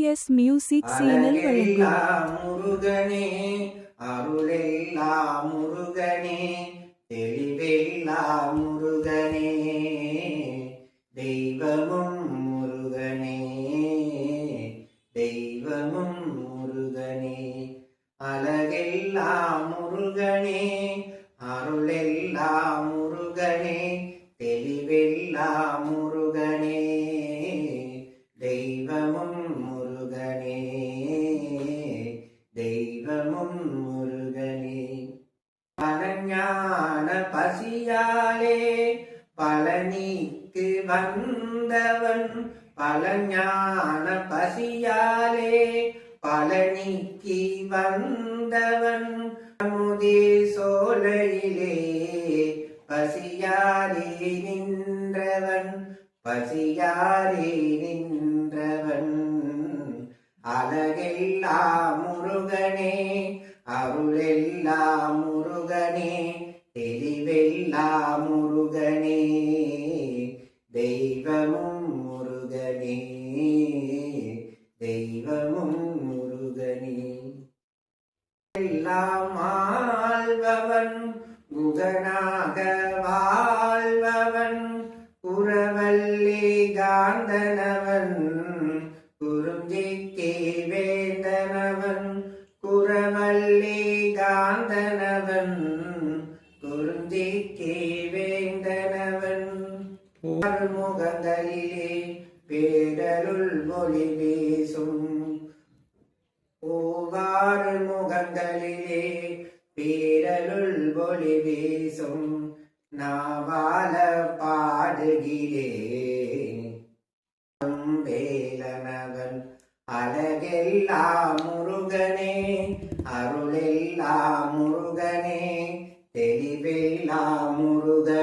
TDS music channel வழங்கும் முருகனே அருளெல்லா முருகனே தெளிவெல்லா முருகனே தெய்வமும் முருகனே தெய்வமும் முருகனே அழகெல்லா முருகனே அருளெல்லா முருகனே தெளிவெல்லா முருகனே தெய்வமும் முருகனே தெய்வமும் முருகனே பரஞான பசியாலே பழனிக்கு வந்தவன் பழஞான பசியாலே பழனிக்கு வந்தவன் அமுதே சோலையிலே பசியாலே நின்றவன் பசியாரே நின்றவன் அழகெல்லா முருகனே அருளெல்லா முருகனே தெளிவெல்லா முருகனே தெய்வமும் முருகனே தெய்வமும் முருகனே எல்லாம் ஆள்பவன் குகனாக வாழ்பவன் குரவல்லி காந்தனவன் குறுஞ்சிக்கே வேந்தனவன் குரவல்லி காந்தனவன் குறுஞ்சிக்கே வேந்தனவன் முகங்களிலே பேரருள் மொழி வீசும் பூவாறு முகங்களிலே பேரருள் மொழி வீசும் நாவால பாடுகிறேன் வேலனவன் அழகெல்லா முருகனே அருளெல்லா முருகனே தெளிவெல்லா முருகனே